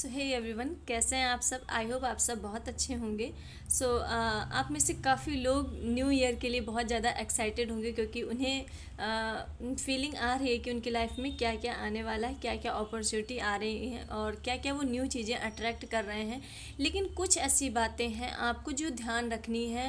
सो hey everyone, कैसे हैं आप सब। आई होप आप सब बहुत अच्छे होंगे। आप में से काफ़ी लोग न्यू ईयर के लिए बहुत ज़्यादा एक्साइटेड होंगे क्योंकि उन्हें फीलिंग आ रही है कि उनकी लाइफ में क्या क्या आने वाला है, क्या क्या अपॉर्चुनिटी आ रही हैं और क्या क्या वो न्यू चीज़ें अट्रैक्ट कर रहे हैं। लेकिन कुछ ऐसी बातें हैं आपको जो ध्यान रखनी है,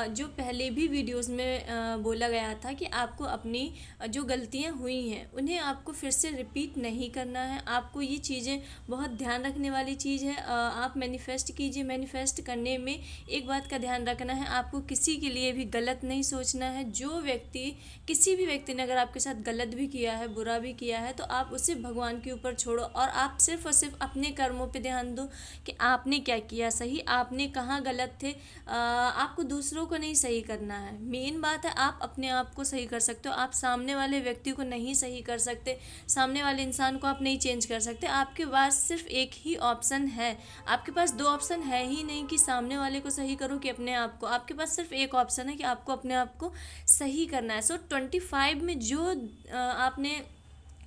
जो पहले भी वीडियोस में बोला गया था कि आपको अपनी जो गलतियां हुई हैं उन्हें आपको फिर से रिपीट नहीं करना है। आपको ये चीज़ें बहुत ध्यान रखने वाली चीज़ है। आप मैनिफेस्ट कीजिए। मैनिफेस्ट करने में एक बात का ध्यान रखना है, आपको किसी के लिए भी गलत नहीं सोचना है। जो व्यक्ति, किसी भी व्यक्ति ने अगर आपके साथ गलत भी किया है, बुरा भी किया है, तो आप उसे भगवान के ऊपर छोड़ो और आप सिर्फ और सिर्फ अपने कर्मों पे ध्यान दो कि आपने क्या किया सही, आपने कहाँ गलत थे। आपको दूसरों को नहीं सही करना है। मेन बात है आप अपने आप को सही कर सकते हो, आप सामने वाले व्यक्ति को नहीं सही कर सकते, सामने वाले इंसान को आप नहीं चेंज कर सकते। आपके पास सिर्फ एक ही ऑप्शन है, आपके पास दो ऑप्शन है ही नहीं कि सामने वाले को सही करो कि अपने आप को। आपके पास सिर्फ एक ऑप्शन है कि आपको अपने आप को सही करना है। 25 में जो आपने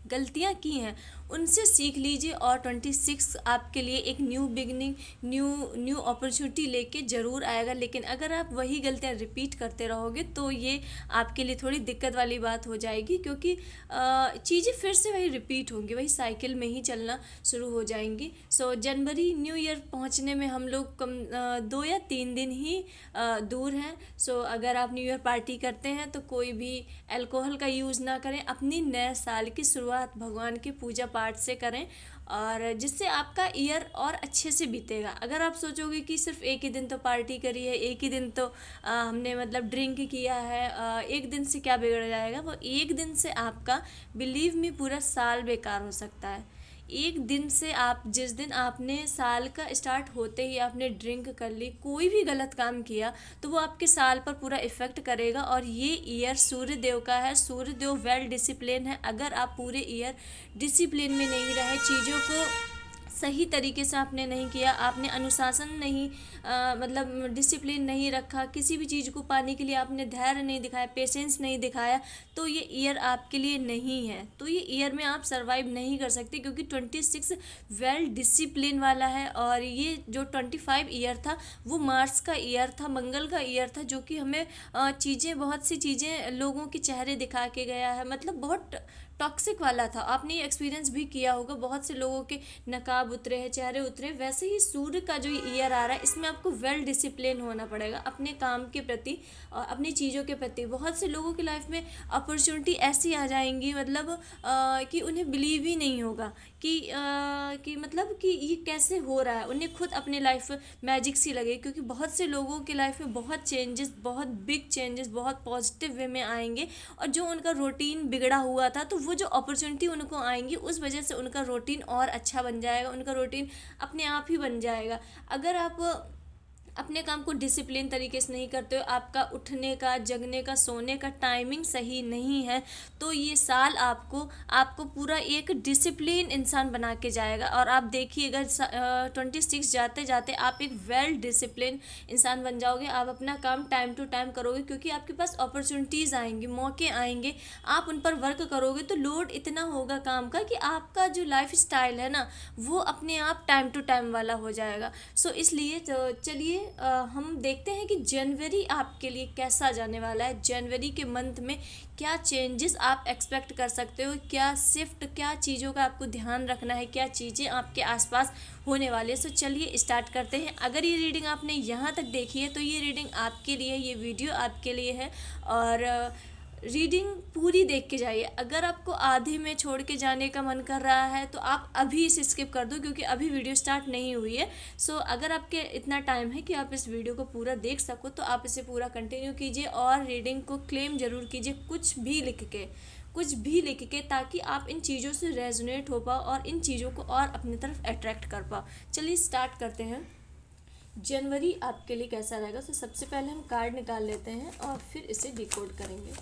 गलतियाँ की हैं उनसे सीख लीजिए और 26 आपके लिए एक new beginning, new new opportunity लेके ज़रूर आएगा। लेकिन अगर आप वही गलतियाँ रिपीट करते रहोगे तो ये आपके लिए थोड़ी दिक्कत वाली बात हो जाएगी, क्योंकि चीज़ें फिर से वही रिपीट होंगी, वही साइकिल में ही चलना शुरू हो जाएंगी। जनवरी न्यू ईयर पहुंचने में हम लोग कम 2 या 3 दिन ही दूर हैं। अगर आप न्यू ईयर पार्टी करते हैं तो कोई भी अल्कोहल का यूज़ ना करें। अपनी नए साल की शुरुआत भगवान की पूजा पाठ से करें और जिससे आपका ईयर और अच्छे से बीतेगा। अगर आप सोचोगे कि सिर्फ एक ही दिन तो पार्टी करी है, एक ही दिन तो हमने मतलब ड्रिंक किया है, एक दिन से क्या बिगड़ जाएगा, वो एक दिन से आपका, बिलीव मी, पूरा साल बेकार हो सकता है। एक दिन से, आप जिस दिन आपने साल का स्टार्ट होते ही आपने ड्रिंक कर ली, कोई भी गलत काम किया, तो वो आपके साल पर पूरा इफ़ेक्ट करेगा। और ये ईयर सूर्य देव का है, सूर्य देव वेल डिसिप्लिन है। अगर आप पूरे ईयर डिसिप्लिन में नहीं रहे, चीज़ों को सही तरीके से आपने नहीं किया, आपने अनुशासन नहीं, मतलब डिसिप्लिन नहीं रखा, किसी भी चीज़ को पाने के लिए आपने धैर्य नहीं दिखाया, पेशेंस नहीं दिखाया, तो ये ईयर आपके लिए नहीं है। तो ये ईयर में आप सरवाइव नहीं कर सकते, क्योंकि 26 वेल डिसिप्लिन वाला है। और ये जो 25 ईयर था वो मार्स का ईयर था, मंगल का ईयर था, जो कि हमें चीज़ें, बहुत सी चीज़ें लोगों के चेहरे दिखा के गया है। मतलब बहुत टॉक्सिक वाला था। आपने ये एक्सपीरियंस भी किया होगा, बहुत से लोगों के नकाब उतरे हैं, चेहरे उतरे। वैसे ही सूर्य का जो ईयर आ रहा है, इसमें आपको वेल डिसिप्लिन होना पड़ेगा अपने काम के प्रति और अपनी चीज़ों के प्रति। बहुत से लोगों की लाइफ में अपॉर्चुनिटी ऐसी आ जाएंगी, मतलब कि उन्हें बिलीव ही नहीं होगा कि मतलब कि ये कैसे हो रहा है। उन्हें खुद अपने लाइफ में मैजिक सी लगे, क्योंकि बहुत से लोगों की लाइफ में बहुत चेंजेस, बहुत बिग चेंजेस, बहुत पॉजिटिव वे में आएंगे। और जो उनका रूटीन बिगड़ा हुआ था, तो वो जो अपॉर्चुनिटी उनको आएंगी उस वजह से उनका रूटीन और अच्छा बन जाएगा, उनका रूटीन अपने आप ही बन जाएगा। अगर आप अपने काम को डिसिप्लिन तरीके से नहीं करते हो, आपका उठने का, जगने का, सोने का टाइमिंग सही नहीं है, तो ये साल आपको आपको पूरा एक डिसिप्लिन इंसान बना के जाएगा। और आप देखिएगा 26 जाते जाते आप एक वेल डिसिप्लिन इंसान बन जाओगे। आप अपना काम टाइम टू टाइम करोगे, क्योंकि आपके पास अपॉर्चुनिटीज़ आएंगी, मौके आएंगे, आप उन पर वर्क करोगे तो लोड इतना होगा काम का कि आपका जो लाइफ स्टाइल है ना, वो अपने आप टाइम टू टाइम वाला हो जाएगा। इसलिए तो चलिए हम देखते हैं कि जनवरी आपके लिए कैसा जाने वाला है। जनवरी के मंथ में क्या चेंजेस आप एक्सपेक्ट कर सकते हो, क्या शिफ्ट, क्या चीज़ों का आपको ध्यान रखना है, क्या चीज़ें आपके आसपास होने वाले हैं। चलिए स्टार्ट करते हैं। अगर ये रीडिंग आपने यहाँ तक देखी है तो ये रीडिंग आपके लिए, ये वीडियो आपके लिए है। और रीडिंग पूरी देख के जाइए। अगर आपको आधे में छोड़ के जाने का मन कर रहा है तो आप अभी इसे स्किप कर दो, क्योंकि अभी वीडियो स्टार्ट नहीं हुई है। अगर आपके इतना टाइम है कि आप इस वीडियो को पूरा देख सको तो आप इसे पूरा कंटिन्यू कीजिए और रीडिंग को क्लेम ज़रूर कीजिए, कुछ भी लिख के, कुछ भी लिख के, ताकि आप इन चीज़ों से रेजोनेट हो पाओ और इन चीज़ों को और अपनी तरफ अट्रैक्ट कर पाओ। चलिए स्टार्ट करते हैं। जनवरी आपके लिए कैसा रहेगा। सबसे पहले हम कार्ड निकाल लेते हैं और फिर इसे डिकोड करेंगे।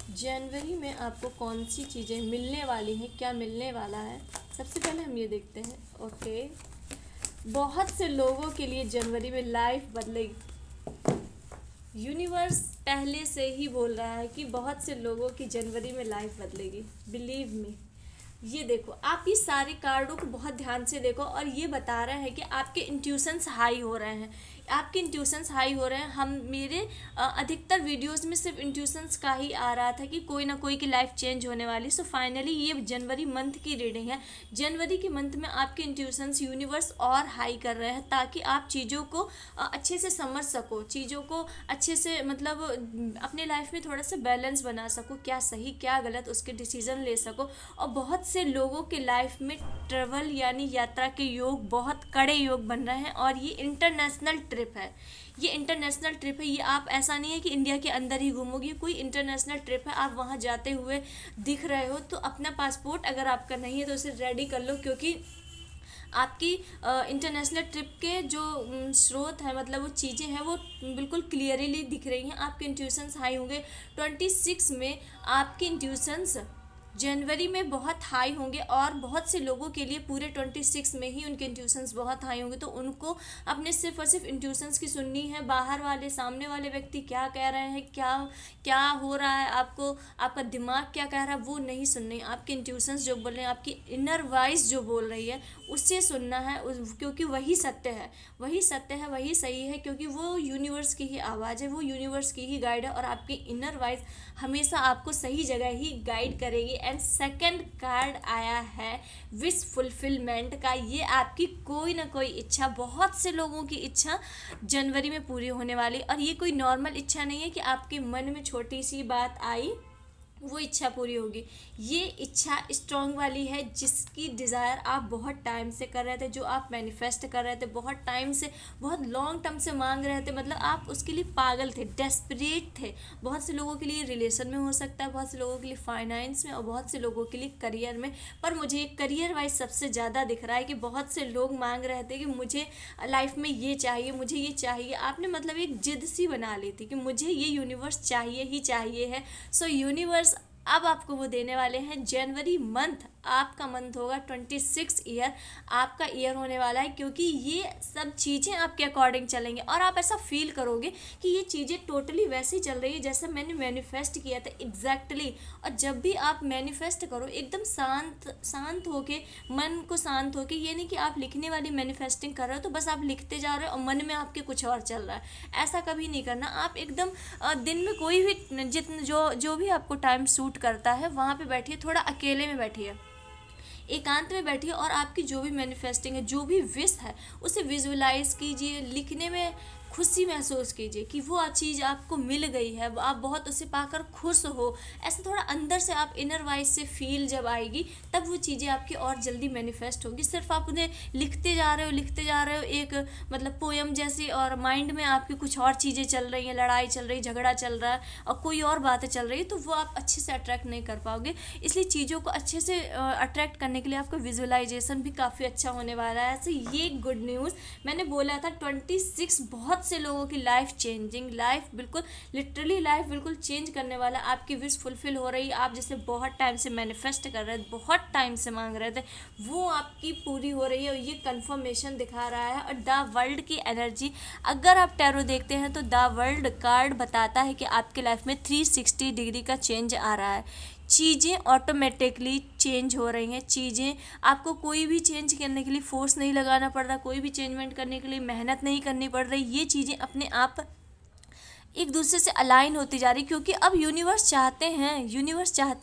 जनवरी में आपको कौन सी चीज़ें मिलने वाली हैं, क्या मिलने वाला है, सबसे पहले हम ये देखते हैं। ओके, बहुत से लोगों के लिए जनवरी में लाइफ बदलेगी। यूनिवर्स पहले से ही बोल रहा है कि बहुत से लोगों की जनवरी में लाइफ बदलेगी। बिलीव मी, ये देखो, आप ये सारे कार्डों को बहुत ध्यान से देखो और ये बता रहा है कि आपके इंट्यूशंस हाई हो रहे हैं, आपके इंट्यूशंस हाई हो रहे हैं। हम मेरे अधिकतर वीडियोस में सिर्फ इंट्यूशंस का ही आ रहा था कि कोई ना कोई की लाइफ चेंज होने वाली। सो फाइनली ये जनवरी मंथ की रीडिंग है। जनवरी के मंथ में आपके इंट्यूशंस यूनिवर्स और हाई कर रहे हैं ताकि आप चीज़ों को अच्छे से समझ सको, चीज़ों को अच्छे से मतलब अपने लाइफ में थोड़ा सा बैलेंस बना सको, क्या सही क्या गलत उसके डिसीजन ले सको। और बहुत से लोगों के लाइफ में ट्रेवल यानी यात्रा के योग, बहुत कड़े योग बन रहे हैं और ये इंटरनेशनल ट्रिप है। ये इंटरनेशनल ट्रिप है, ये आप ऐसा नहीं है कि इंडिया के अंदर ही घूमोगे, कोई इंटरनेशनल ट्रिप है। आप वहाँ जाते हुए दिख रहे हो तो अपना पासपोर्ट अगर आपका नहीं है तो उसे रेडी कर लो, क्योंकि आपकी इंटरनेशनल ट्रिप के जो स्रोत है, मतलब वो चीज़ें हैं वो बिल्कुल क्लियरली दिख रही हैं। आपके इंट्यूशंस हाई होंगे 26 में। आपके इंट्यूशंस जनवरी में बहुत हाई होंगे और बहुत से लोगों के लिए पूरे 26 में ही उनके इंट्यूशंस बहुत हाई होंगे। तो उनको अपने सिर्फ और सिर्फ इंट्यूशंस की सुननी है। बाहर वाले, सामने वाले व्यक्ति क्या कह रहे हैं, क्या क्या हो रहा है, आपको आपका दिमाग क्या कह रहा है, वो नहीं सुननी। आपके इंट्यूशंस जो बोल रहे हैं, आपकी इनर वॉइस जो बोल रही है उससे सुनना है, क्योंकि वही सत्य है, वही सत्य है, वही सही है, क्योंकि वो यूनिवर्स की ही आवाज़ है, वो यूनिवर्स की ही गाइड है और आपकी इनर वॉइस हमेशा आपको सही जगह ही गाइड करेगी। एंड सेकंड कार्ड आया है विश फुलफिलमेंट का। ये आपकी कोई ना कोई इच्छा, बहुत से लोगों की इच्छा जनवरी में पूरी होने वाली। और ये कोई नॉर्मल इच्छा नहीं है कि आपके मन में छोटी सी बात आई वो इच्छा पूरी होगी। ये इच्छा स्ट्रॉन्ग वाली है जिसकी डिज़ायर आप बहुत टाइम से कर रहे थे, जो आप मैनिफेस्ट कर रहे थे, बहुत टाइम से, बहुत लॉन्ग टर्म से मांग रहे थे। मतलब आप उसके लिए पागल थे, डेस्परेट थे। बहुत से लोगों के लिए रिलेशन में हो सकता है, बहुत से लोगों के लिए फाइनेंस में और बहुत से लोगों के लिए करियर में। पर मुझे करियर वाइज सबसे ज़्यादा दिख रहा है कि बहुत से लोग मांग रहे थे कि मुझे लाइफ में ये चाहिए, मुझे ये चाहिए। आपने मतलब एक जिद सी बना ली थी कि मुझे ये यूनिवर्स चाहिए ही चाहिए है। सो यूनिवर्स अब आपको वो देने वाले हैं। जनवरी मंथ आपका मंथ होगा, 26 ईयर आपका ईयर होने वाला है, क्योंकि ये सब चीज़ें आपके अकॉर्डिंग चलेंगे और आप ऐसा फील करोगे कि ये चीज़ें टोटली वैसे ही चल रही है जैसे मैंने मैनिफेस्ट किया था एग्जैक्टली। और जब भी आप मैनिफेस्ट करो एकदम शांत होके, मन को शांत होके, ये नहीं कि आप लिखने वाली मैनिफेस्टिंग कर रहे हो तो बस आप लिखते जा रहे हो और मन में आपके कुछ और चल रहा है। ऐसा कभी नहीं करना। आप एकदम दिन में कोई भी जितने जो भी आपको टाइम सूट करता है वहाँ पे बैठिए, थोड़ा अकेले में बैठिए, एकांत में बैठिए और आपकी जो भी मैनिफेस्टिंग है, जो भी विश है, उसे विजुअलाइज कीजिए। लिखने में खुशी महसूस कीजिए कि वो चीज़ आपको मिल गई है, आप बहुत उसे पाकर खुश हो। ऐसे थोड़ा अंदर से आप इनर वाइज से फील जब आएगी तब वो चीज़ें आपकी और जल्दी मैनिफेस्ट होगी। सिर्फ आप उन्हें लिखते जा रहे हो, लिखते जा रहे हो एक मतलब पोयम जैसी, और माइंड में आपकी कुछ और चीज़ें चल रही हैं, लड़ाई चल रही, झगड़ा चल रहा है और कोई और बातें चल रही है, तो वो आप अच्छे से अट्रैक्ट नहीं कर पाओगे। इसलिए चीज़ों को अच्छे से अट्रैक्ट करने के लिए आपका विजुअलाइजेशन भी काफ़ी अच्छा होने वाला है। ऐसे ये गुड न्यूज़ मैंने बोला था 26 बहुत से लोगों की लाइफ चेंजिंग, लाइफ बिल्कुल लिटरली लाइफ बिल्कुल चेंज करने वाला। आपकी विश फुलफिल हो रही, आप जिसे बहुत टाइम से मैनिफेस्ट कर रहे थे, बहुत टाइम से मांग रहे थे, वो आपकी पूरी हो रही है और ये कंफर्मेशन दिखा रहा है। और द वर्ल्ड की एनर्जी, अगर आप टैरो देखते हैं तो द वर्ल्ड कार्ड बताता है कि आपके लाइफ में 360 डिग्री का चेंज आ रहा है। चीज़ें ऑटोमेटिकली चेंज हो रही हैं। चीज़ें आपको कोई भी चेंज करने के लिए फोर्स नहीं लगाना पड़ रहा, कोई भी चेंजमेंट करने के लिए मेहनत नहीं करनी पड़ रही। ये चीज़ें अपने आप एक दूसरे से अलाइन होती जा रही, क्योंकि अब यूनिवर्स चाहते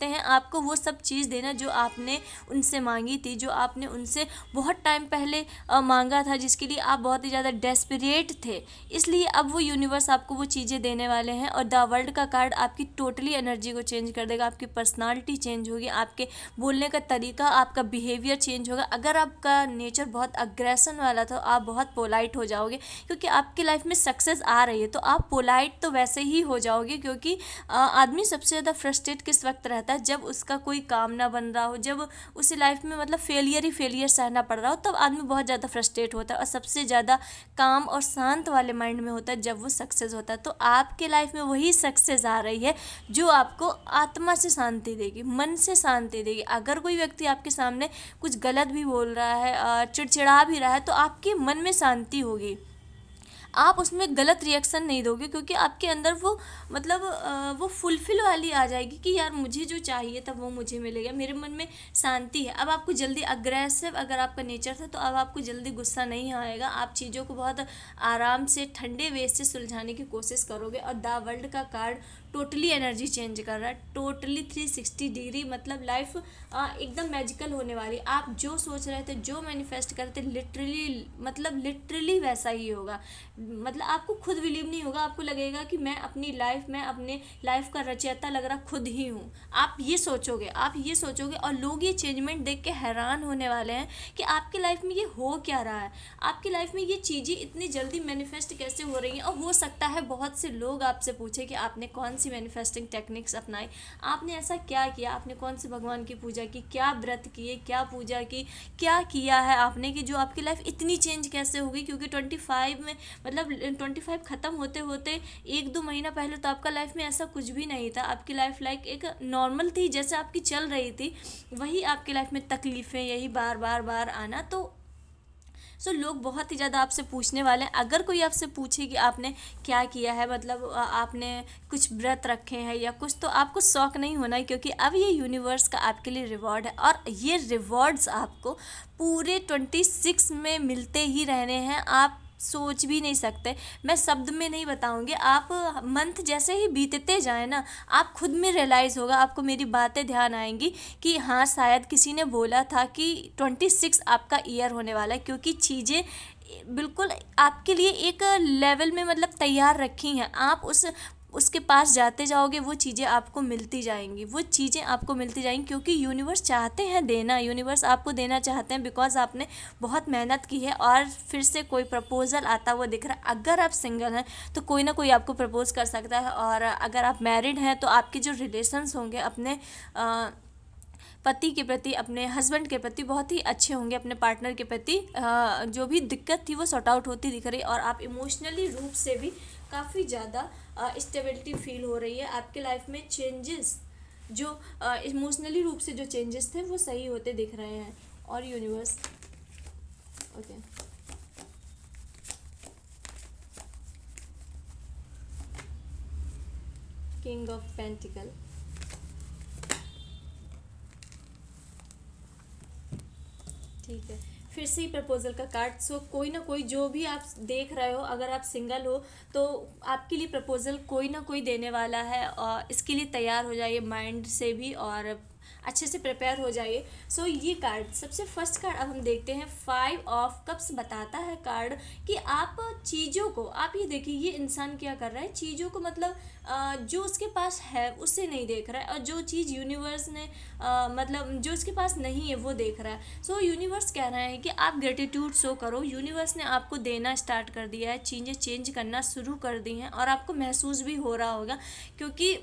हैं आपको वो सब चीज़ देना जो आपने उनसे मांगी थी, जो आपने उनसे बहुत टाइम पहले मांगा था, जिसके लिए आप बहुत ही ज़्यादा डेस्परेट थे। इसलिए अब वो यूनिवर्स आपको वो चीज़ें देने वाले हैं। और द वर्ल्ड का कार्ड आपकी टोटली एनर्जी को चेंज कर देगा। आपकी पर्सनालिटी चेंज होगी, आपके बोलने का तरीका, आपका बिहेवियर चेंज होगा। अगर आपका नेचर बहुत अग्रेशन वाला था, आप बहुत पोलाइट हो जाओगे, क्योंकि आपकी लाइफ में सक्सेस आ रही है तो आप पोलाइट तो वैसे ही हो जाओगे। क्योंकि आदमी सबसे ज़्यादा फ्रस्ट्रेट किस वक्त रहता है, जब उसका कोई काम ना बन रहा हो, जब उसे लाइफ में मतलब फेलियर ही फेलियर सहना पड़ रहा हो, तब आदमी बहुत ज़्यादा फ्रस्ट्रेट होता है। और सबसे ज़्यादा काम और शांत वाले माइंड में होता है जब वो सक्सेस होता है। तो आपके लाइफ में वही सक्सेस आ रही है जो आपको आत्मा से शांति देगी, मन से शांति देगी। अगर कोई व्यक्ति आपके सामने कुछ गलत भी बोल रहा है, चिड़चिड़ा भी रहा है, तो आपके मन में शांति होगी। आप उसमें गलत रिएक्शन नहीं दोगे, क्योंकि आपके अंदर वो मतलब वो फुलफिल वाली आ जाएगी कि यार मुझे जो चाहिए था वो मुझे मिलेगा, मेरे मन में शांति है। अब आपको जल्दी अग्रेसिव अगर आपका नेचर था तो अब आपको जल्दी गुस्सा नहीं आएगा, आप चीज़ों को बहुत आराम से ठंडे वे से सुलझाने की कोशिश करोगे। और द वर्ल्ड का कार्ड टोटली एनर्जी चेंज कर रहा है, टोटली 360 डिग्री, मतलब लाइफ एकदम मैजिकल होने वाली। आप जो सोच रहे थे, जो मैनिफेस्ट करते, लिटरली मतलब लिटरली वैसा ही होगा। मतलब आपको खुद बिलीव नहीं होगा, आपको लगेगा कि मैं अपनी लाइफ में अपने लाइफ का रचयिता लग रहा खुद ही हूँ। आप ये सोचोगे, आप ये सोचोगे, और लोग ये चेंजमेंट देख के हैरान होने वाले हैं कि आपकी लाइफ में ये हो क्या रहा है, आपकी लाइफ में ये चीज़ें इतनी जल्दी मैनिफेस्ट कैसे हो रही हैं। और हो सकता है बहुत से लोग आपसे पूछे कि आपने कौन सी मैनिफेस्टिंग टेक्निक्स अपनाई, आपने ऐसा क्या किया, आपने कौन से भगवान की पूजा की, क्या व्रत किए, क्या पूजा की, क्या किया है आपने कि जो आपकी लाइफ इतनी चेंज कैसे हो गई। क्योंकि 25 में मतलब 25 ख़त्म होते होते 1-2 महीना पहले तो आपका लाइफ में ऐसा कुछ भी नहीं था, आपकी लाइफ लाइक एक नॉर्मल थी, जैसे आपकी चल रही थी वही आपकी लाइफ में तकलीफ़ें, यही बार बार बार आना। तो लोग बहुत ही ज़्यादा आपसे पूछने वाले हैं। अगर कोई आपसे पूछे कि आपने क्या किया है, मतलब आपने कुछ व्रत रखे हैं या कुछ, तो आपको शौक नहीं होना है, क्योंकि अब ये यूनिवर्स का आपके लिए रिवॉर्ड है, और ये रिवॉर्ड्स आपको पूरे 26 में मिलते ही रहने हैं। आप सोच भी नहीं सकते, मैं शब्द में नहीं बताऊंगी। आप मंथ जैसे ही बीतते जाए ना, आप खुद में रियलाइज़ होगा, आपको मेरी बातें ध्यान आएंगी कि हाँ शायद किसी ने बोला था कि 26 आपका ईयर होने वाला है। क्योंकि चीज़ें बिल्कुल आपके लिए एक लेवल में मतलब तैयार रखी हैं। आप उसके पास जाते जाओगे, वो चीज़ें आपको मिलती जाएंगी, वो चीज़ें आपको मिलती जाएंगी, क्योंकि यूनिवर्स चाहते हैं देना, यूनिवर्स आपको देना चाहते हैं, बिकॉज आपने बहुत मेहनत की है। और फिर से कोई प्रपोजल आता हुआ दिख रहा है। अगर आप सिंगल हैं तो कोई ना कोई आपको प्रपोज कर सकता है, और अगर आप मैरिड हैं तो आपके जो रिलेशंस होंगे अपने पति के प्रति, अपने हस्बैंड के प्रति बहुत ही अच्छे होंगे, अपने पार्टनर के प्रति जो भी दिक्कत थी वो सॉर्ट आउट होती दिख रही। और आप इमोशनली रूप से भी काफ़ी ज़्यादा स्टेबिलिटी फील हो रही है। आपके लाइफ में चेंजेस जो इमोशनली रूप से जो चेंजेस थे वो सही होते दिख रहे हैं। और universe okay king of pentacle, ठीक है, फिर से ही प्रपोजल का कार्ड। सो कोई ना कोई, जो भी आप देख रहे हो, अगर आप सिंगल हो तो आपके लिए प्रपोजल कोई ना कोई देने वाला है, और इसके लिए तैयार हो जाइए माइंड से भी, और अच्छे से प्रिपेयर हो जाइए। सो ये कार्ड, सबसे फर्स्ट कार्ड अब हम देखते हैं 5 ऑफ कप्स। बताता है कार्ड कि आप चीज़ों को, आप ये देखिए ये इंसान क्या कर रहा है, चीज़ों को मतलब जो उसके पास है उससे नहीं देख रहा है, और जो चीज़ यूनिवर्स ने मतलब जो उसके पास नहीं है वो देख रहा है। सो यूनिवर्स कह रहा है कि आप ग्रेटिट्यूड शो करो। यूनिवर्स ने आपको देना स्टार्ट कर दिया है, चीज़ें चेंज करना शुरू कर दी हैं, और आपको महसूस भी हो रहा होगा, क्योंकि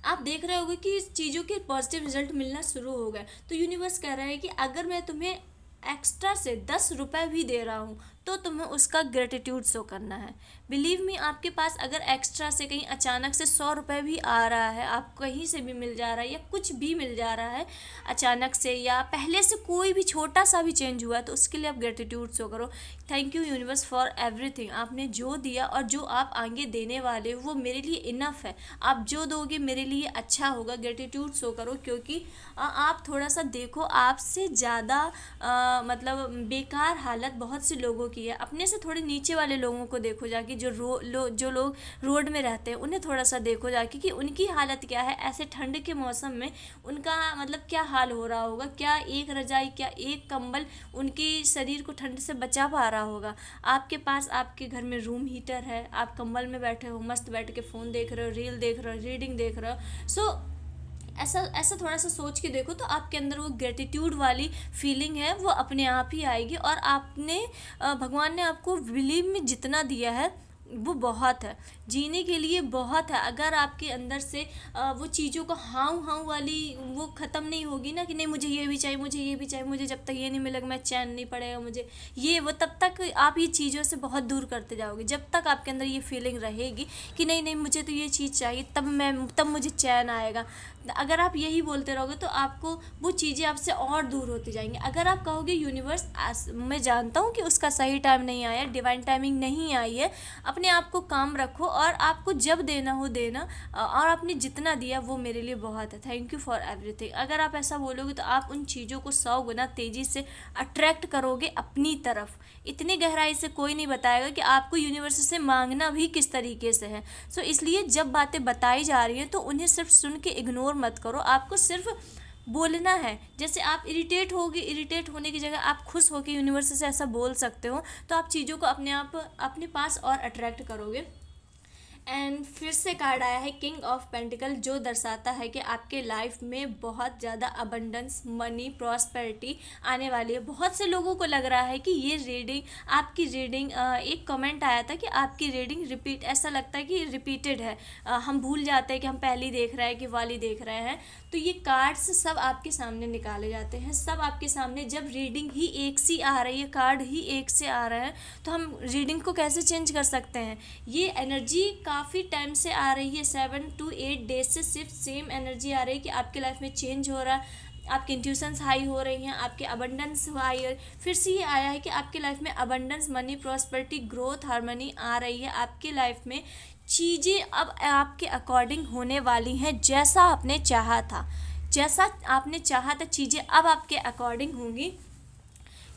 आप देख रहे होगे कि चीज़ों के पॉजिटिव रिजल्ट मिलना शुरू हो गए। तो यूनिवर्स कह रहा है कि अगर मैं तुम्हें एक्स्ट्रा से 10 रुपये भी दे रहा हूँ तो तुम्हें उसका ग्रेटिट्यूड शो करना है। बिलीव मी, आपके पास अगर एक्स्ट्रा से कहीं अचानक से 100 रुपये भी आ रहा है, आपको कहीं से भी मिल जा रहा है, या कुछ भी मिल जा रहा है अचानक से, या पहले से कोई भी छोटा सा भी चेंज हुआ है, तो उसके लिए आप ग्रेटिट्यूड शो करो। Thank you universe for everything. आपने जो दिया और जो आप आगे देने वाले हो वो मेरे लिए इनफ है। आप जो दोगे मेरे लिए अच्छा होगा। ग्रेटिट्यूड शो करो, क्योंकि आप थोड़ा सा देखो, आपसे ज़्यादा मतलब बेकार हालत बहुत से लोगों की है। अपने से थोड़े नीचे वाले लोगों को देखो जाके, जो लोग रोड में रहते हैं उन्हें थोड़ा सा देखो जाके कि उनकी हालत क्या है। ऐसे ठंड के मौसम में उनका मतलब क्या हाल हो रहा होगा, क्या एक रजाई, क्या एक कंबल उनकी शरीर को ठंड से बचा पा रहा होगा। आपके पास आपके घर में रूम हीटर है, आप कंबल में बैठे हो, मस्त बैठ के फ़ोन देख रहे हो, रील देख रहे हो, रीडिंग देख रहे हो। सो ऐसा ऐसा थोड़ा सा सोच के देखो, तो आपके अंदर वो ग्रेटिट्यूड वाली फीलिंग है वो अपने आप ही आएगी। और आपने भगवान ने आपको बिलीव में जितना दिया है वो बहुत है, जीने के लिए बहुत है। अगर आपके अंदर से वो चीज़ों का हाउ हाउ वाली वो ख़त्म नहीं होगी ना, कि नहीं मुझे ये भी चाहिए, मुझे ये भी चाहिए, मुझे जब तक ये नहीं मिलेगा मैं चैन नहीं पड़ेगा मुझे ये वो, तब तक आप ये चीज़ों से बहुत दूर करते जाओगे। जब तक आपके अंदर ये फीलिंग रहेगी कि नहीं नहीं मुझे तो ये चीज़ चाहिए, तब मुझे चैन आएगा, अगर आप यही बोलते रहोगे तो आपको वो चीज़ें आपसे और दूर होती जाएंगी। अगर आप कहोगे यूनिवर्स मैं जानता हूँ कि उसका सही टाइम नहीं आया, डिवाइन टाइमिंग नहीं आई है, अपने आप को काम रखो और आपको जब देना हो देना, और आपने जितना दिया वो मेरे लिए बहुत है, थैंक यू फॉर एवरीथिंग। अगर आप ऐसा बोलोगे तो आप उन चीज़ों को 100 गुना तेज़ी से अट्रैक्ट करोगे अपनी तरफ। इतनी गहराई से कोई नहीं बताएगा कि आपको यूनिवर्स से मांगना भी किस तरीके से है। सो इसलिए जब बातें बताई जा रही हैं तो उन्हें सिर्फ सुन के इग्नोर मत करो, आपको सिर्फ बोलना है। जैसे आप इरिटेट होगे, इरिटेट होने की जगह आप खुश होकर यूनिवर्स से ऐसा बोल सकते हो, तो आप चीज़ों को अपने पास और अट्रैक्ट करोगे। एंड फिर से कार्ड आया है किंग ऑफ पेंटिकल, जो दर्शाता है कि आपके लाइफ में बहुत ज़्यादा अबंडेंस, मनी, प्रॉस्पेरिटी आने वाली है। बहुत से लोगों को लग रहा है कि ये रीडिंग, आपकी रीडिंग, एक कमेंट आया था कि आपकी रीडिंग रिपीट, ऐसा लगता है कि रिपीटेड है, हम भूल जाते हैं कि हम पहली देख रहे हैं कि वाली देख रहे हैं। तो ये कार्ड्स सब आपके सामने निकाले जाते हैं, सब आपके सामने। जब रीडिंग ही एक सी आ रही है, कार्ड ही एक से आ रहे हैं, तो हम रीडिंग को कैसे चेंज कर सकते हैं। ये एनर्जी काफ़ी टाइम से आ रही है, 7 to 8 डेज से सिर्फ सेम एनर्जी आ रही है कि आपके लाइफ में चेंज हो रहा है, आपकी इंट्यूशंस हाई हो रही हैं, आपके अबंडेंस हाई है। फिर से ये आया है कि आपके लाइफ में abundance, money, prosperity, growth, harmony आ रही है। आपके लाइफ में चीज़ें अब आपके अकॉर्डिंग होने वाली हैं, जैसा आपने चाहा था, जैसा आपने चाहा था चीज़ें अब आपके अकॉर्डिंग होंगी।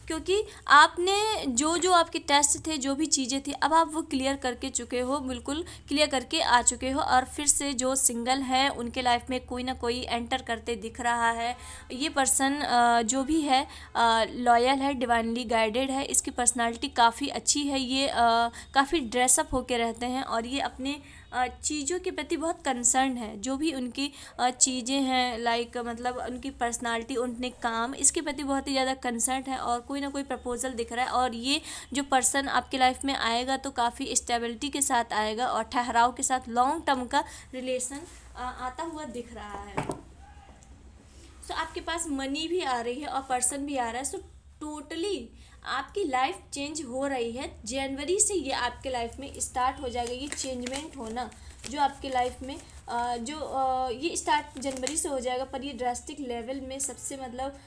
क्योंकि आपने जो जो आपके टेस्ट थे, जो भी चीज़ें थी, अब आप वो क्लियर करके चुके हो, बिल्कुल क्लियर करके आ चुके हो। और फिर से जो सिंगल हैं उनके लाइफ में कोई ना कोई एंटर करते दिख रहा है। ये पर्सन जो भी है लॉयल है, डिवाइनली गाइडेड है, इसकी पर्सनालिटी काफ़ी अच्छी है, ये काफ़ी ड्रेसअप होके रहते हैं और ये अपने चीज़ों के प्रति बहुत कंसर्न है। जो भी उनकी चीज़ें हैं, लाइक मतलब उनकी पर्सनालिटी, उनके काम, इसके प्रति बहुत ही ज़्यादा कंसर्न है और कोई ना कोई प्रपोजल दिख रहा है। और ये जो पर्सन आपके लाइफ में आएगा तो काफ़ी स्टेबिलिटी के साथ आएगा और ठहराव के साथ, लॉन्ग टर्म का रिलेशन आता हुआ दिख रहा है। सो आपके पास मनी भी आ रही है और पर्सन भी आ रहा है। सो टोटली आपकी लाइफ चेंज हो रही है। जनवरी से ये आपके लाइफ में स्टार्ट हो जाएगा, ये चेंजमेंट होना जो आपके लाइफ में ये स्टार्ट जनवरी से हो जाएगा। पर ये ड्रास्टिक लेवल में सबसे मतलब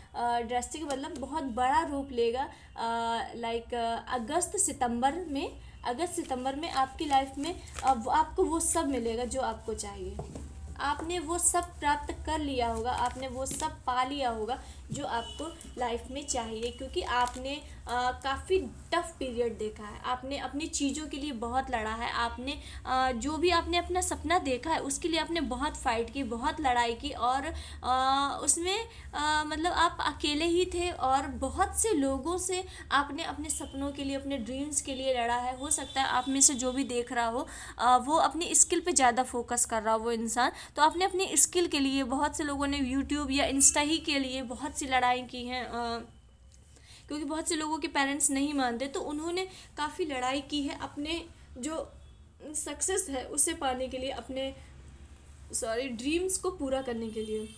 ड्रास्टिक मतलब बहुत बड़ा रूप लेगा, लाइक अगस्त सितंबर में आपकी लाइफ में आपको वो सब मिलेगा जो आपको चाहिए। आपने वो सब प्राप्त कर लिया होगा, आपने वो सब पा लिया होगा जो आपको लाइफ में चाहिए। क्योंकि आपने काफ़ी टफ पीरियड देखा है, आपने अपनी चीज़ों के लिए बहुत लड़ा है, आपने जो भी आपने अपना सपना देखा है उसके लिए आपने बहुत फाइट की, बहुत लड़ाई की। और उसमें मतलब आप अकेले ही थे और बहुत से लोगों से आपने अपने सपनों के लिए, अपने ड्रीम्स के लिए लड़ा है। हो सकता है आप में से जो भी देख रहा हो वो अपनी स्किल पे ज़्यादा फोकस कर रहा हो वो इंसान, तो आपने अपनी स्किल के लिए, बहुत से लोगों ने यूट्यूब या इंस्टा ही के लिए बहुत सी लड़ाई की हैं, क्योंकि बहुत से लोगों के पेरेंट्स नहीं मानते, तो उन्होंने काफ़ी लड़ाई की है अपने जो सक्सेस है उसे पाने के लिए, अपने ड्रीम्स को पूरा करने के लिए।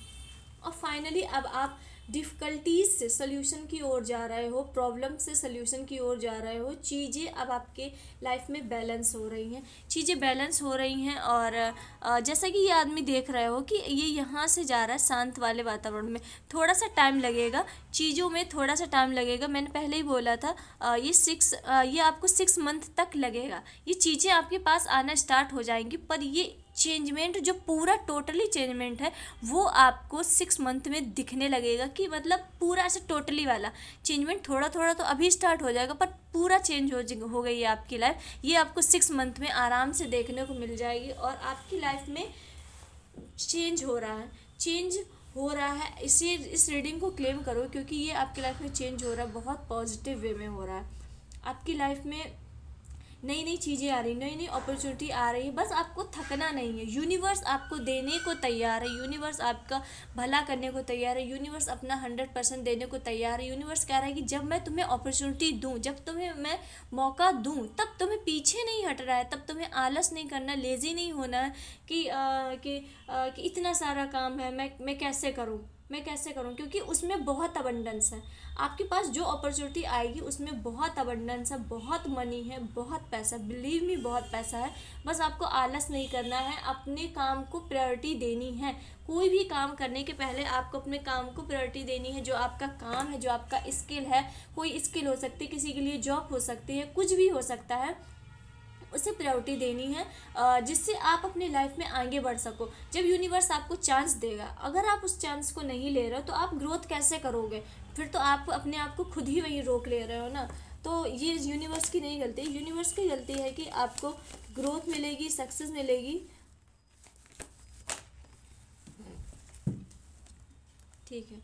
और फाइनली अब आप डिफ़िकल्टीज से सल्यूशन की ओर जा रहे हो, प्रॉब्लम से सल्यूशन की ओर जा रहे हो। चीज़ें अब आपके लाइफ में बैलेंस हो रही हैं, चीज़ें बैलेंस हो रही हैं। और जैसा कि ये आदमी देख रहे हो कि ये यहाँ से जा रहा है शांत वाले वातावरण में, थोड़ा सा टाइम लगेगा, चीज़ों में थोड़ा सा टाइम लगेगा। मैंने पहले ही बोला था ये आपको 6 मंथ तक लगेगा, ये चीज़ें आपके पास आना स्टार्ट हो जाएंगी। पर ये चेंजमेंट जो पूरा टोटली चेंजमेंट है वो आपको 6 मंथ में दिखने लगेगा, कि मतलब पूरा ऐसे टोटली वाला चेंजमेंट। थोड़ा थोड़ा तो अभी स्टार्ट हो जाएगा पर पूरा चेंज हो गई है आपकी लाइफ, ये आपको 6 मंथ में आराम से देखने को मिल जाएगी। और आपकी लाइफ में चेंज हो रहा है इस रीडिंग को क्लेम करो, क्योंकि ये आपकी लाइफ में चेंज हो रहा है, बहुत पॉजिटिव वे में हो रहा है। आपकी लाइफ में नई नई चीज़ें आ रही, नई नई अपॉर्चुनिटी आ रही है, बस आपको थकना नहीं है। यूनिवर्स आपको देने को तैयार है, यूनिवर्स आपका भला करने को तैयार है, यूनिवर्स अपना 100% देने को तैयार है। यूनिवर्स कह रहा है कि जब मैं तुम्हें अपॉर्चुनिटी दूँ, जब तुम्हें मैं मौका दूँ, तब तुम्हें पीछे नहीं हट रहा है, तब तुम्हें आलस नहीं करना, लेज़ी नहीं होना है कि इतना सारा काम है, मैं कैसे करूँ, मैं कैसे करूँ, क्योंकि उसमें बहुत अबंडेंस है। आपके पास जो अपॉर्चुनिटी आएगी उसमें बहुत अबंडेंस है, बहुत मनी है, बहुत पैसा, बिलीव मी बहुत पैसा है। बस आपको आलस नहीं करना है, अपने काम को प्रायोरिटी देनी है। कोई भी काम करने के पहले आपको अपने काम को प्रायोरिटी देनी है। जो आपका काम है, जो आपका स्किल है, कोई स्किल हो सकती है, किसी के लिए जॉब हो सकती है, कुछ भी हो सकता है, उसे प्रायोरिटी देनी है, जिससे आप अपनी लाइफ में आगे बढ़ सको। जब यूनिवर्स आपको चांस देगा, अगर आप उस चांस को नहीं ले रहे हो तो आप ग्रोथ कैसे करोगे? फिर तो आप अपने आप को खुद ही वहीं रोक ले रहे हो ना। तो ये यूनिवर्स की नहीं गलती, यूनिवर्स की गलती है कि आपको ग्रोथ मिलेगी, सक्सेस मिलेगी। ठीक है।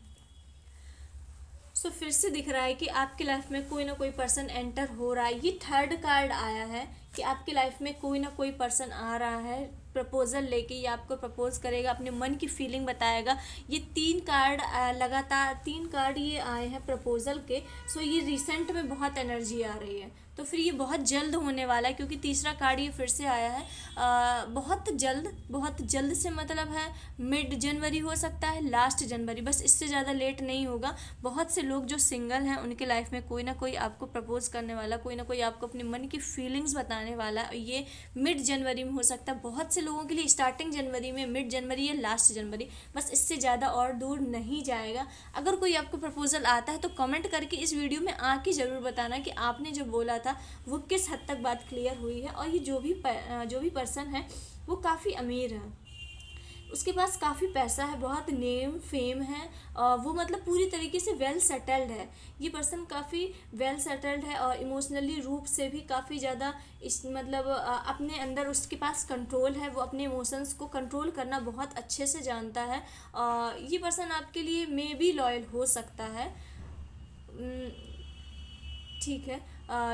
सो फिर से दिख रहा है कि आपकी लाइफ में कोई ना कोई पर्सन एंटर हो रहा है। ये थर्ड कार्ड आया है कि आपकी लाइफ में कोई ना कोई पर्सन आ रहा है प्रपोजल लेके, या आपको प्रपोज करेगा, अपने मन की फीलिंग बताएगा। ये 3 कार्ड लगातार 3 कार्ड ये आए हैं प्रपोजल के। सो ये रिसेंट में बहुत एनर्जी आ रही है, तो फिर ये बहुत जल्द होने वाला है, क्योंकि तीसरा कार्ड ये फिर से आया है। बहुत जल्द, बहुत जल्द से मतलब है मिड जनवरी हो सकता है, लास्ट जनवरी, बस इससे ज़्यादा लेट नहीं होगा। बहुत से लोग जो सिंगल हैं उनके लाइफ में कोई ना कोई आपको प्रपोज करने वाला, कोई ना कोई आपको अपने मन की फीलिंग्स बताने वाला। ये मिड जनवरी में हो सकता है, बहुत से लोगों के लिए स्टार्टिंग जनवरी में, मिड जनवरी या लास्ट जनवरी, बस इससे ज़्यादा और दूर नहीं जाएगा। अगर कोई आपको प्रपोजल आता है तो कमेंट करके इस वीडियो में आके ज़रूर बताना कि आपने जो बोला था वो किस हद तक बात क्लियर हुई है। और ये जो भी पर्सन है वो काफ़ी अमीर है, उसके पास काफ़ी पैसा है, बहुत नेम फेम है, वो मतलब पूरी तरीके से वेल सेटल्ड है। ये पर्सन काफ़ी वेल सेटल्ड है और इमोशनली रूप से भी काफ़ी ज़्यादा इस मतलब अपने अंदर उसके पास कंट्रोल है, वो अपने इमोशंस को कंट्रोल करना बहुत अच्छे से जानता है। ये पर्सन आपके लिए मे बी लॉयल हो सकता है। ठीक है।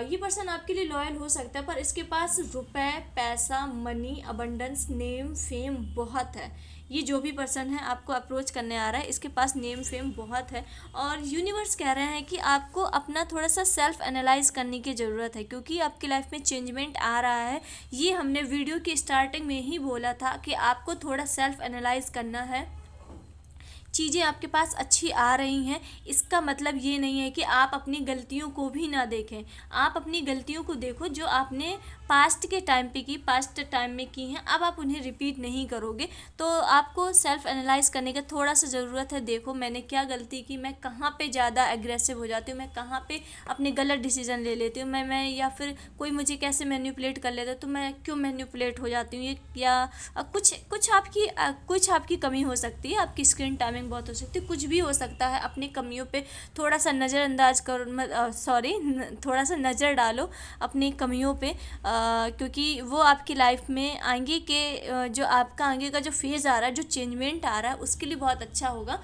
ये पर्सन आपके लिए लॉयल हो सकता है, पर इसके पास रुपए, पैसा, मनी, अबंडेंस, नेम फेम बहुत है। ये जो भी पर्सन है आपको अप्रोच करने आ रहा है, इसके पास नेम फेम बहुत है। और यूनिवर्स कह रहे हैं कि आपको अपना थोड़ा सा सेल्फ एनालाइज करने की ज़रूरत है, क्योंकि आपकी लाइफ में चेंजमेंट आ रहा है। ये हमने वीडियो की स्टार्टिंग में ही बोला था कि आपको थोड़ा सेल्फ एनालाइज करना है। चीज़ें आपके पास अच्छी आ रही हैं, इसका मतलब ये नहीं है कि आप अपनी गलतियों को भी ना देखें। आप अपनी गलतियों को देखो जो आपने पास्ट के टाइम पे की, पास्ट टाइम में की हैं, अब आप उन्हें रिपीट नहीं करोगे। तो आपको सेल्फ एनालाइज करने का थोड़ा सा ज़रूरत है। देखो मैंने क्या गलती की, मैं कहाँ पे ज़्यादा एग्रेसिव हो जाती हूँ, मैं कहाँ पे अपने गलत डिसीजन ले लेती हूँ, मैं या फिर कोई मुझे कैसे मैनिपुलेट कर लेता है तो मैं क्यों मैनिपुलेट हो जाती हूँ। ये या कुछ आपकी कमी हो सकती है, आपकी स्क्रीन टाइमिंग बहुत हो सकती है, कुछ भी हो सकता है। अपनी कमियों पे थोड़ा सा नज़रअंदाज करो, थोड़ा सा नज़र डालो अपनी कमियों पे, क्योंकि वो आपकी लाइफ में आगे के जो आपका आगे का जो फेज़ आ रहा है, जो चेंजमेंट आ रहा है, उसके लिए बहुत अच्छा होगा।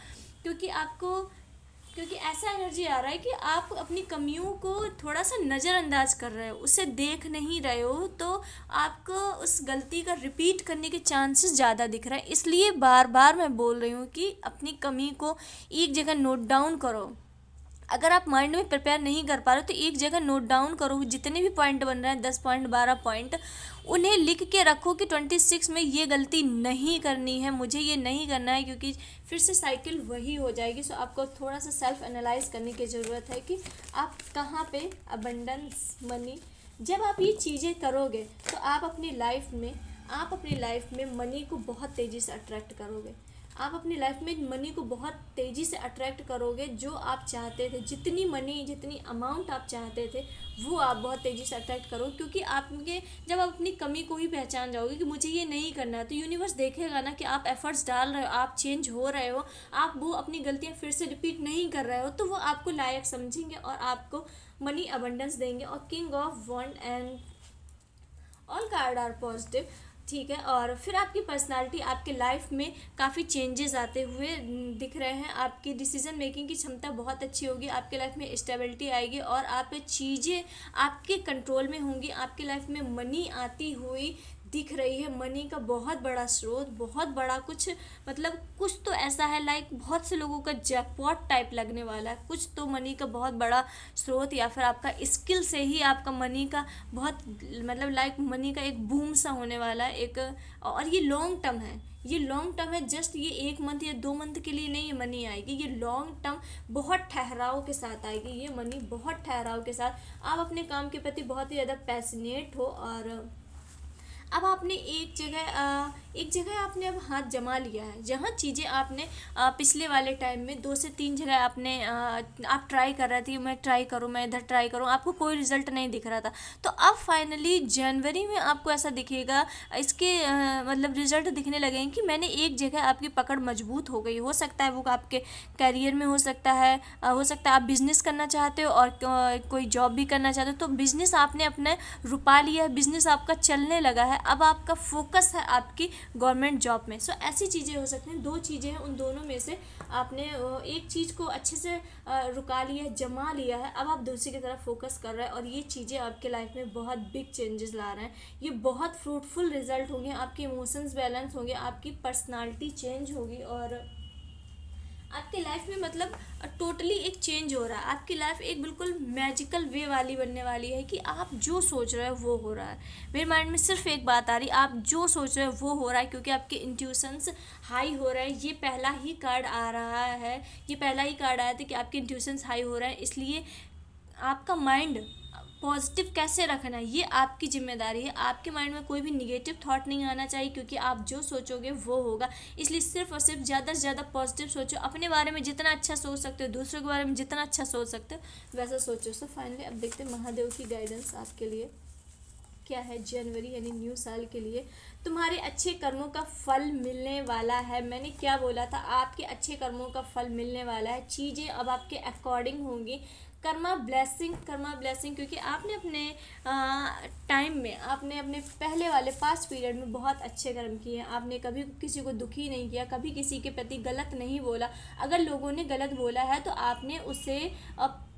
क्योंकि ऐसा एनर्जी आ रहा है कि आप अपनी कमियों को थोड़ा सा नज़रअंदाज कर रहे हो, उसे देख नहीं रहे हो, तो आपको उस गलती का रिपीट करने के चांसेस ज़्यादा दिख रहे हैं। इसलिए बार बार मैं बोल रही हूँ कि अपनी कमी को एक जगह नोट डाउन करो। अगर आप माइंड में प्रिपेयर नहीं कर पा रहे हो तो एक जगह नोट डाउन करो, जितने भी पॉइंट बन रहे हैं, 10 पॉइंट, 12 पॉइंट, उन्हें लिख के रखो कि 26 में ये गलती नहीं करनी है, मुझे ये नहीं करना है, क्योंकि फिर से साइकिल वही हो जाएगी। सो आपको थोड़ा सा सेल्फ एनालाइज करने की ज़रूरत है कि आप कहाँ पे अबंडेंस, मनी, जब आप ये चीज़ें करोगे तो आप अपनी लाइफ में मनी को बहुत तेज़ी से अट्रैक्ट करोगे। आप अपनी लाइफ में मनी को बहुत तेज़ी से अट्रैक्ट करोगे। जो आप चाहते थे, जितनी मनी, जितनी अमाउंट आप चाहते थे, वो आप बहुत तेज़ी से अट्रैक्ट करोगे। क्योंकि जब आप अपनी कमी को ही पहचान जाओगे कि मुझे ये नहीं करना है, तो यूनिवर्स देखेगा ना कि आप एफर्ट्स डाल रहे हो, आप चेंज हो रहे हो, आप वो अपनी गलतियाँ फिर से रिपीट नहीं कर रहे हो, तो वो आपको लायक समझेंगे और आपको मनी अबंडेंस देंगे। और king of wand and all card are positive. ठीक है। और फिर आपकी पर्सनालिटी आपके लाइफ में काफ़ी चेंजेस आते हुए दिख रहे हैं। आपकी डिसीजन मेकिंग की क्षमता बहुत अच्छी होगी, आपके लाइफ में स्टेबिलिटी आएगी और आप चीज़ें आपके कंट्रोल में होंगी। आपके लाइफ में मनी आती हुई दिख रही है, मनी का बहुत बड़ा स्रोत, बहुत बड़ा कुछ, मतलब कुछ तो ऐसा है लाइक बहुत से लोगों का जैकपॉट टाइप लगने वाला है। कुछ तो मनी का बहुत बड़ा स्रोत, या फिर आपका स्किल से ही आपका मनी का बहुत, मतलब लाइक मनी का एक बूम सा होने वाला है एक। और ये लॉन्ग टर्म है, ये लॉन्ग टर्म है, जस्ट ये 1 मंथ या 2 मंथ के लिए नहीं ये मनी आएगी, ये लॉन्ग टर्म बहुत ठहराव के साथ आएगी। ये मनी बहुत ठहराव के साथ, आप अपने काम के प्रति बहुत ही ज़्यादा पैशनेट हो। और अब आपने एक जगह आपने अब हाथ जमा लिया है, जहाँ चीज़ें आपने पिछले वाले टाइम में 2 से 3 जगह आपने आप ट्राई कर रहे थे, मैं ट्राई करूँ, मैं इधर ट्राई करूँ, आपको कोई रिजल्ट नहीं दिख रहा था। तो अब फाइनली जनवरी में आपको ऐसा दिखेगा, इसके मतलब रिजल्ट दिखने लगेंगे कि मैंने एक जगह आपकी पकड़ मजबूत हो गई। हो सकता है वो आपके करियर में हो सकता है, आप बिजनेस करना चाहते हो और कोई जॉब भी करना चाहते हो, तो बिजनेस आपने अपने रुपा लिया है, बिजनेस आपका चलने लगा है, अब आपका फोकस है आपकी गवर्नमेंट जॉब में। सो ऐसी चीज़ें हो सकती हैं, 2 चीज़ें हैं, उन दोनों में से आपने एक चीज़ को अच्छे से रुका लिया है, जमा लिया है, अब आप दूसरी की तरफ फोकस कर रहे हैं और ये चीज़ें आपके लाइफ में बहुत बिग चेंजेस ला रहे हैं। ये बहुत फ्रूटफुल रिजल्ट होंगे, आपके इमोशंस बैलेंस होंगे, आपकी पर्सनालिटी चेंज होगी और आपके लाइफ में मतलब टोटली एक चेंज हो रहा है। आपकी लाइफ एक बिल्कुल मैजिकल वे वाली बनने वाली है कि आप जो सोच रहे हो वो हो रहा है। मेरे माइंड में सिर्फ एक बात आ रही, आप जो सोच रहे हो वो हो रहा है, क्योंकि आपके इंट्यूशंस हाई हो रहे हैं। ये पहला ही कार्ड आ रहा है, ये पहला ही कार्ड आया था कि आपके इंट्यूशंस हाई हो रहे हैं। इसलिए आपका माइंड पॉजिटिव कैसे रखना है ये आपकी जिम्मेदारी है। आपके माइंड में कोई भी निगेटिव थॉट नहीं आना चाहिए, क्योंकि आप जो सोचोगे वो होगा। इसलिए सिर्फ और सिर्फ ज़्यादा से ज़्यादा पॉजिटिव सोचो। अपने बारे में जितना अच्छा सोच सकते हो, दूसरों के बारे में जितना अच्छा सोच सकते हो वैसा सोचो। सो फाइनली अब देखते हैं महादेव की गाइडेंस आपके लिए क्या है जनवरी यानी न्यू साल के लिए। तुम्हारे अच्छे कर्मों का फल मिलने वाला है। मैंने क्या बोला था, आपके अच्छे कर्मों का फल मिलने वाला है। चीज़ें अब आपके अकॉर्डिंग होंगी। कर्मा ब्लेसिंग, क्योंकि आपने अपने टाइम में, आपने अपने पहले वाले पास्ट पीरियड में बहुत अच्छे कर्म किए हैं। आपने कभी किसी को दुखी नहीं किया, कभी किसी के प्रति गलत नहीं बोला। अगर लोगों ने गलत बोला है तो आपने उसे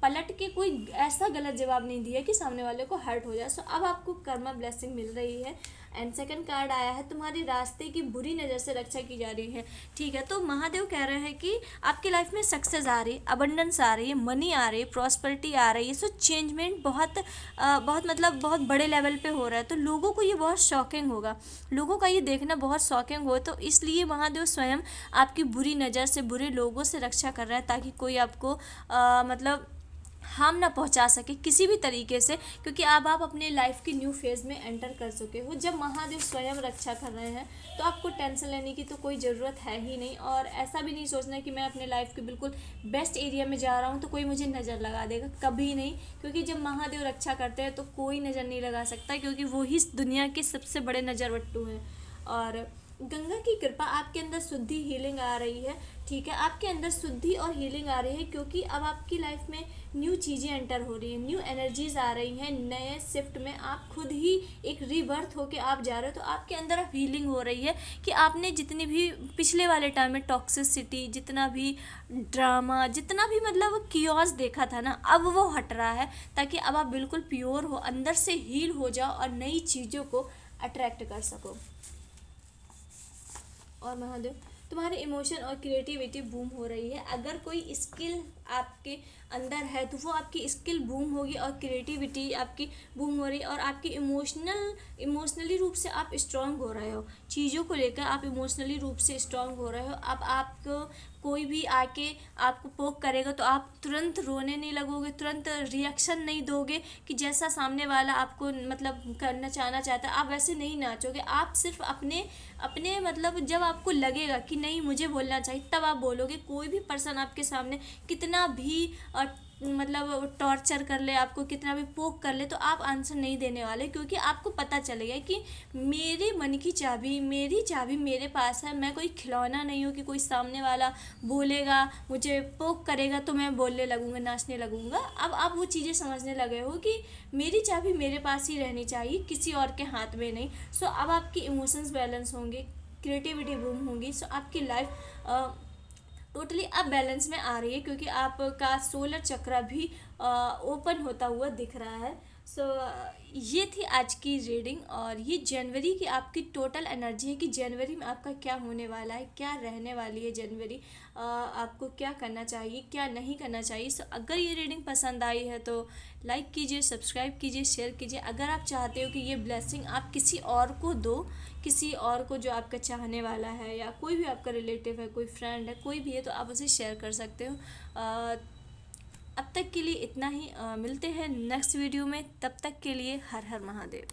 पलट के कोई ऐसा गलत जवाब नहीं दिया कि सामने वाले को हर्ट हो जाए। सो अब आपको कर्मा ब्लेसिंग मिल रही है। एंड सेकंड कार्ड आया है, तुम्हारे रास्ते की बुरी नज़र से रक्षा की जा रही है। ठीक है, तो महादेव कह रहे हैं कि आपकी लाइफ में सक्सेस आ रही है, अबंडेंस आ रही है, मनी आ रही है, प्रॉस्पेरिटी आ रही है। सो चेंजमेंट बहुत मतलब बहुत बड़े लेवल पे हो रहा है। तो लोगों को ये बहुत शॉकिंग होगा, लोगों का ये देखना बहुत शॉकिंग हो। तो इसलिए महादेव स्वयं आपकी बुरी नज़र से, बुरे लोगों से रक्षा कर रहा है, ताकि कोई आपको मतलब हार्म ना पहुंचा सके किसी भी तरीके से, क्योंकि अब आप अपने लाइफ की न्यू फेज़ में एंटर कर चुके हो। जब महादेव स्वयं रक्षा कर रहे हैं तो आपको टेंशन लेने की तो कोई ज़रूरत है ही नहीं, और ऐसा भी नहीं सोचना है कि मैं अपने लाइफ के बिल्कुल बेस्ट एरिया में जा रहा हूँ तो कोई मुझे नज़र लगा देगा, कभी नहीं। क्योंकि जब महादेव रक्षा करते हैं तो कोई नज़र नहीं लगा सकता, क्योंकि वो ही दुनिया के सबसे बड़े नज़रवट्टू हैं। और गंगा की कृपा, आपके अंदर शुद्धि हीलिंग आ रही है। ठीक है, आपके अंदर शुद्धि और हीलिंग आ रही है, क्योंकि अब आपकी लाइफ में न्यू चीज़ें एंटर हो रही हैं, न्यू एनर्जीज आ रही हैं। नए शिफ्ट में आप खुद ही एक रीबर्थ होके आप जा रहे हो। तो आपके अंदर अब हीलिंग हो रही है कि आपने जितनी भी पिछले वाले टाइम में टॉक्सिसिटी, जितना भी ड्रामा, जितना भी मतलब कियोस देखा था ना, अब वो हट रहा है, ताकि अब आप बिल्कुल प्योर हो, अंदर से हील हो जाओ और नई चीज़ों को अट्रैक्ट कर सको। और महादेव तुम्हारे इमोशन और क्रिएटिविटी बूम हो रही है। अगर कोई स्किल आपके अंदर है तो वो आपकी स्किल बूम होगी और क्रिएटिविटी आपकी बूम हो रही है। और आपकी इमोशनली रूप से आप स्ट्रांग हो रहे हो, चीज़ों को लेकर आप इमोशनली रूप से स्ट्रांग हो रहे हो। अब आपको कोई भी आके आपको पोक करेगा तो आप तुरंत रोने नहीं लगोगे, तुरंत रिएक्शन नहीं दोगे कि जैसा सामने वाला आपको मतलब करना चाहता है, आप वैसे नहीं नाचोगे। आप सिर्फ अपने अपने मतलब जब आपको लगेगा कि नहीं मुझे बोलना चाहिए, तब आप बोलोगे। कोई भी पर्सन आपके सामने कितना भी मतलब टॉर्चर कर ले, आपको कितना भी पोक कर ले, तो आप आंसर नहीं देने वाले, क्योंकि आपको पता चलेगा कि मेरे मन की चाबी, मेरी चाबी मेरे पास है। मैं कोई खिलौना नहीं हूँ कि कोई सामने वाला बोलेगा, मुझे पोक करेगा तो मैं बोलने लगूँगा, नाचने लगूँगा। अब आप वो चीज़ें समझने लगे हो कि मेरी चाबी मेरे पास ही रहनी चाहिए, किसी और के हाथ में नहीं। सो अब आपके इमोशंस बैलेंस होंगे, क्रिएटिविटी बूम होगी। सो आपकी लाइफ टोटली अब बैलेंस में आ रही है, क्योंकि आपका सोलर चक्र भी ओपन होता हुआ दिख रहा है। सो ये थी आज की रीडिंग, और ये जनवरी की आपकी टोटल एनर्जी है कि जनवरी में आपका क्या होने वाला है, क्या रहने वाली है जनवरी, आपको क्या करना चाहिए, क्या नहीं करना चाहिए। सो अगर ये रीडिंग पसंद आई है तो लाइक कीजिए, सब्सक्राइब कीजिए, शेयर कीजिए। अगर आप चाहते हो कि ये ब्लेसिंग आप किसी और को दो, किसी और को जो आपका चाहने वाला है, या कोई भी आपका रिलेटिव है, कोई फ्रेंड है, कोई भी है, तो आप उसे शेयर कर सकते हो। अब तक के लिए इतना ही, मिलते हैं नेक्स्ट वीडियो में। तब तक के लिए हर हर महादेव।